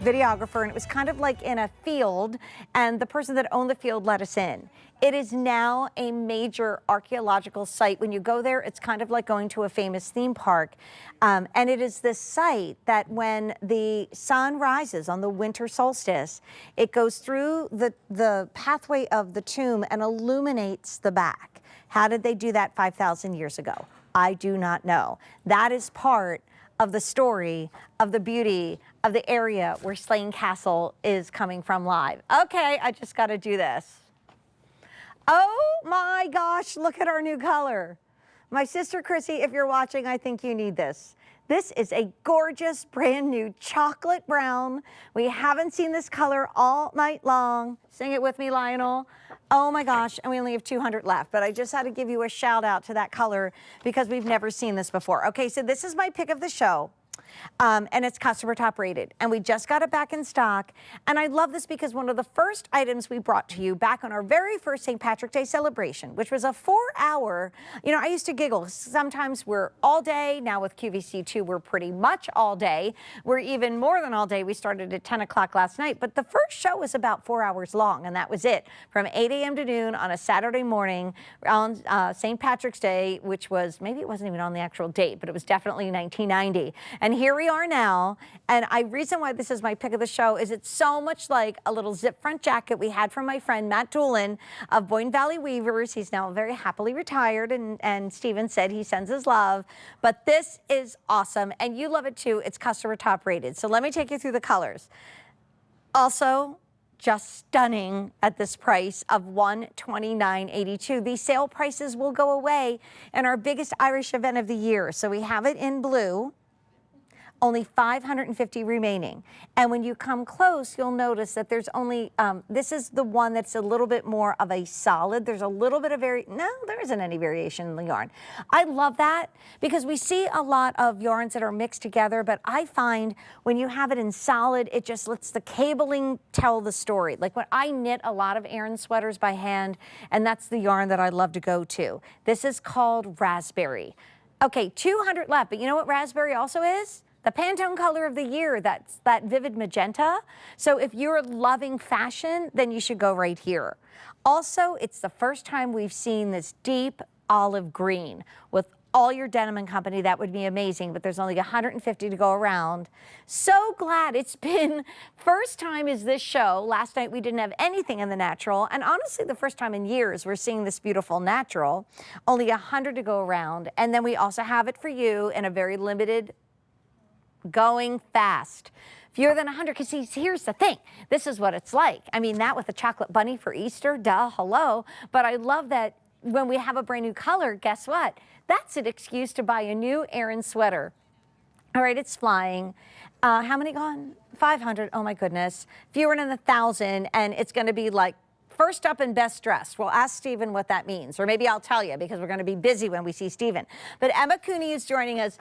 videographer, and it was kind of like in a field, and the person that owned the field let us in. It is now a major archaeological site. When you go there, it's kind of like going to a famous theme park. And it is this site that when the sun rises on the winter solstice, it goes through the pathway of the tomb and illuminates the back. How did they do that 5,000 years ago? I do not know. That is part of the story of the beauty of the area where Slane Castle is coming from live. Okay, I just got to do this. Oh my gosh, look at our new color. My sister Chrissy, if you're watching, I think you need this. This is a gorgeous brand new chocolate brown. We haven't seen this color all night long. Sing it with me, Lionel. Oh my gosh, and we only have 200 left, but I just had to give you a shout out to that color because we've never seen this before. Okay, so this is my pick of the show. And it's customer top rated, and we just got it back in stock. And I love this because one of the first items we brought to you back on our very first St. Patrick's Day celebration, which was a 4-hour, you know, I used to giggle. Sometimes we're all day. Now with QVC2, we're pretty much all day. We're even more than all day. We started at 10 o'clock last night, but the first show was about 4 hours long, and that was it. From 8 a.m. to noon on a Saturday morning on St. Patrick's Day, which was, maybe it wasn't even on the actual date, but it was definitely 1990. And here we are now, and reason why this is my pick of the show is it's so much like a little zip front jacket we had from my friend Matt Doolin of Boyne Valley Weavers. He's now very happily retired, and Steven said he sends his love. But this is awesome, and you love it too. It's customer top rated. So let me take you through the colors. Also, just stunning at this price of $129.82. These sale prices will go away in our biggest Irish event of the year. So we have it in blue. Only 550 remaining. And when you come close, you'll notice that there's only, this is the one that's a little bit more of a solid. There's a little bit of no, there isn't any variation in the yarn. I love that because we see a lot of yarns that are mixed together, but I find when you have it in solid, it just lets the cabling tell the story. Like when I knit a lot of Aran sweaters by hand, and that's the yarn that I love to go to. This is called Raspberry. Okay, 200 left, but you know what Raspberry also is? The Pantone color of the year, that's that vivid magenta. So if you're loving fashion, then you should go right here. Also, it's the first time we've seen this deep olive green with all your Denim and Company. That would be amazing, but there's only 150 to go around. So glad it's been, first time is this show. Last night we didn't have anything in the natural, and honestly the first time in years we're seeing this beautiful natural. Only 100 to go around, and then we also have it for you in a very limited, going fast. Fewer than 100, because here's the thing. This is what it's like. I mean, that with a chocolate bunny for Easter, duh, hello. But I love that when we have a brand new color, guess what? That's an excuse to buy a new Aran sweater. All right, it's flying. How many gone? 500, oh my goodness. Fewer than 1,000, and it's gonna be like first up and best dressed. We'll ask Stephen what that means, or maybe I'll tell you because we're going to be busy when we see Stephen. But Emma Cooney is joining us.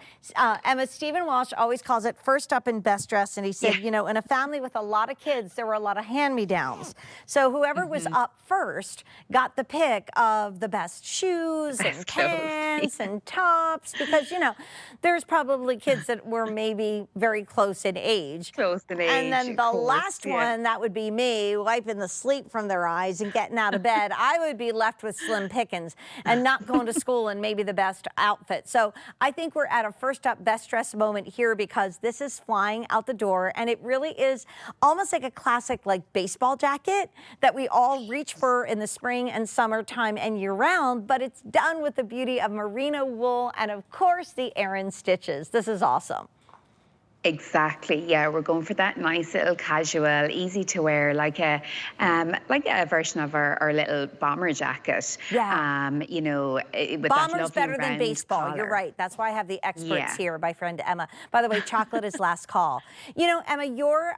Stephen Walsh always calls it first up and best dressed, and he said, you know, in a family with a lot of kids, there were a lot of hand-me-downs. So whoever was up first got the pick of the best shoes and pants and tops, because, you know, there's probably kids that were maybe very close in age. And then the last one, that would be me, wiping the sleep from their eyes and getting out of bed. I would be left with slim pickings and not going to school in maybe the best outfit. So I think we're at a first up best dressed moment here because this is flying out the door, and it really is almost like a classic like baseball jacket that we all reach for in the spring and summertime and year round, but it's done with the beauty of merino wool and of course the Aran stitches. This is awesome. Exactly. Yeah, we're going for that nice little casual, easy to wear, like a version of our little bomber jacket. Yeah. You know, with bomber's that lovely better than baseball. collar. You're right. That's why I have the experts here, my friend Emma. By the way, chocolate is last call. You know, Emma, your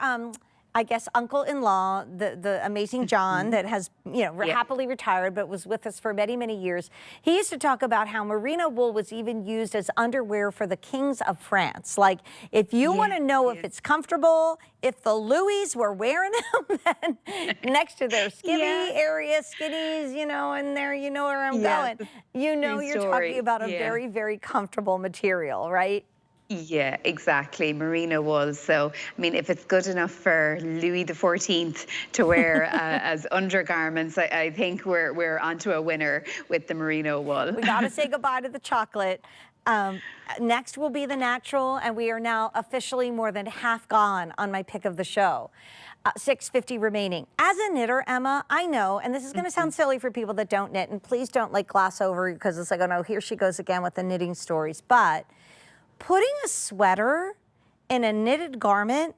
I guess uncle-in-law, the amazing John that has, you know, happily retired but was with us for many, many years. He used to talk about how merino wool was even used as underwear for the kings of France. Like, if you want to know if it's comfortable, if the Louis were wearing them, then next to their skivvy area, skitties, you know, and there, you know where I'm going. You know, you're talking about a very, very comfortable material, right? Yeah, exactly. Merino wool. So, I mean, if it's good enough for Louis XIV to wear as undergarments, I think we're onto a winner with the merino wool. We got to say goodbye to the chocolate. Um, Next will be the natural, and we are now officially more than half gone on my pick of the show. 650 remaining. As a knitter, Emma, I know, and this is going to sound silly for people that don't knit, and please don't like gloss over because it's like, oh no, here she goes again with the knitting stories. But putting a sweater in a knitted garment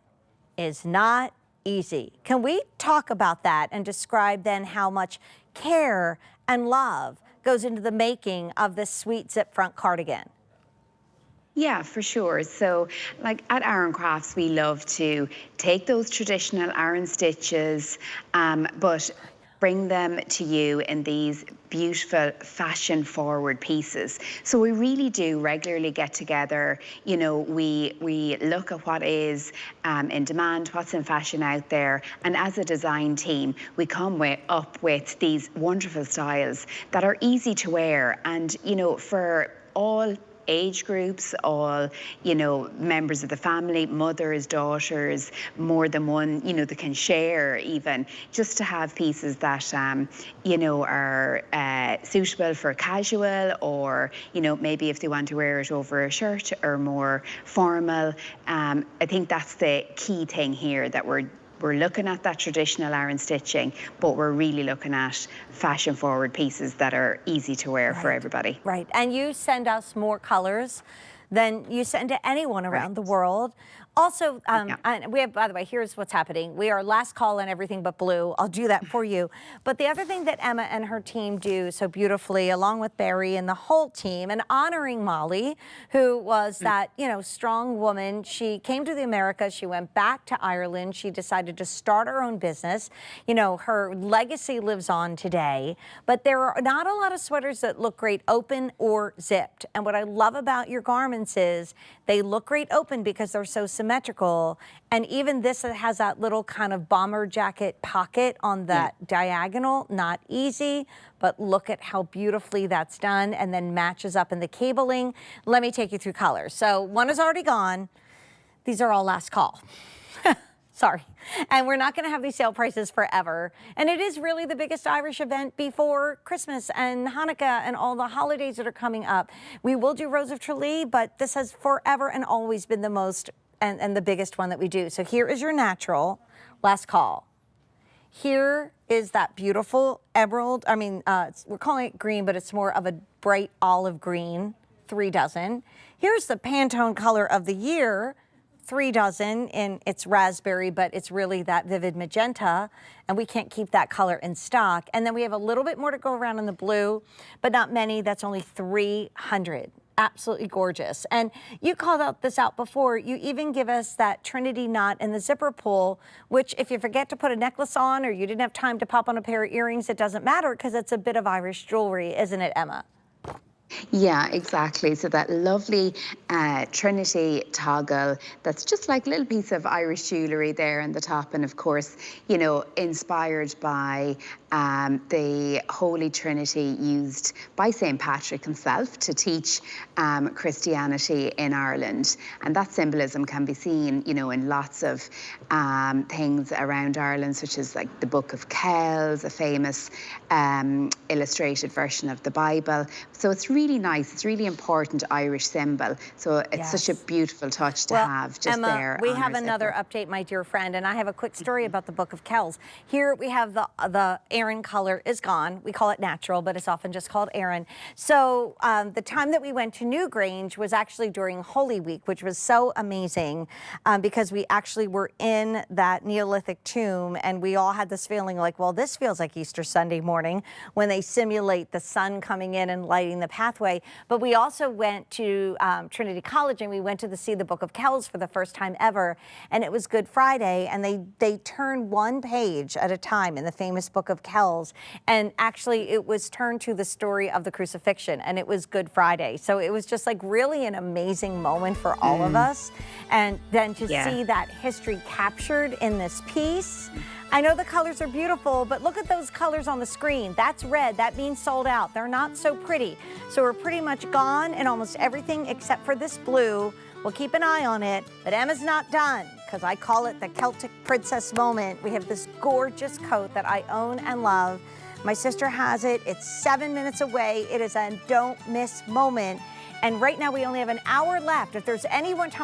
is not easy. Can we talk about that and describe then how much care and love goes into the making of this sweet zip front cardigan? Yeah, for sure. So, like at Aran Crafts, we love to take those traditional Aran stitches, but bring them to you in these beautiful fashion-forward pieces. So we really do regularly get together. You know, we look at what is in demand, what's in fashion out there, and as a design team, we come up with these wonderful styles that are easy to wear, and you know, for all age groups, all, you know, members of the family, mothers, daughters, more than one, you know, that can share even, just to have pieces that, you know, are suitable for casual, or, you know, maybe if they want to wear it over a shirt or more formal. I think that's the key thing here, that we're looking at that traditional Aran stitching, but we're really looking at fashion-forward pieces that are easy to wear for everybody. Right, and you send us more colors than you send to anyone around the world. Also, and we have, by the way, here's what's happening. We are last call on everything but blue. I'll do that for you. But the other thing that Emma and her team do so beautifully, along with Barry and the whole team, and honoring Molly, who was that, you know, strong woman. She came to the Americas. She went back to Ireland. She decided to start her own business. You know, her legacy lives on today. But there are not a lot of sweaters that look great open or zipped. And what I love about your garments is they look great open because they're so symmetrical, and even this has that little kind of bomber jacket pocket on that diagonal. Not easy, but look at how beautifully that's done, and then matches up in the cabling. Let me take you through colors. So one is already gone. These are all last call. Sorry. And we're not going to have these sale prices forever. And it is really the biggest Irish event before Christmas and Hanukkah and all the holidays that are coming up. We will do Rose of Tralee, but this has forever and always been the most and the biggest one that we do. So here is your natural, last call. Here is that beautiful emerald. I mean, we're calling it green, but it's more of a bright olive green, 3 dozen. Here's the Pantone color of the year, 3 dozen, and it's raspberry, but it's really that vivid magenta, and we can't keep that color in stock. And then we have a little bit more to go around in the blue, but not many. That's only 300. Absolutely gorgeous. And you called this out before. You even give us that Trinity knot in the zipper pull, which if you forget to put a necklace on, or you didn't have time to pop on a pair of earrings, it doesn't matter because it's a bit of Irish jewelry, isn't it, Emma? Yeah, exactly. So that lovely Trinity toggle, that's just like a little piece of Irish jewellery there on the top. And of course, you know, inspired by the Holy Trinity used by St. Patrick himself to teach Christianity in Ireland. And that symbolism can be seen, you know, in lots of things around Ireland, such as like the Book of Kells, a famous illustrated version of the Bible. So it's really nice. It's really important Irish symbol. So it's such a beautiful touch to have just Emma, there. We have another update, my dear friend, and I have a quick story about the Book of Kells. Here we have the Aran color is gone. We call it natural, but it's often just called Aran. So the time that we went to Newgrange was actually during Holy Week, which was so amazing because we actually were in that Neolithic tomb, and we all had this feeling like, well, this feels like Easter Sunday morning when they simulate the sun coming in and lighting the pathway. But we also went to Trinity College, and we went to see the Book of Kells for the first time ever, and it was Good Friday, and they turned one page at a time in the famous Book of Kells, and actually it was turned to the story of the crucifixion, and it was Good Friday. So it was just like really an amazing moment for all of us, and then to see that history captured in this piece. I know the colors are beautiful, but look at those colors on the screen. That's red. That means sold out. They're not so pretty. So we're pretty much gone in almost everything except for this blue, We'll keep an eye on it, but Emma's not done, because I call it the Celtic princess moment. We have this gorgeous coat that I own and love. My sister has it. It's 7 minutes away. It is a don't miss moment. And right now we only have an hour left. If there's any one time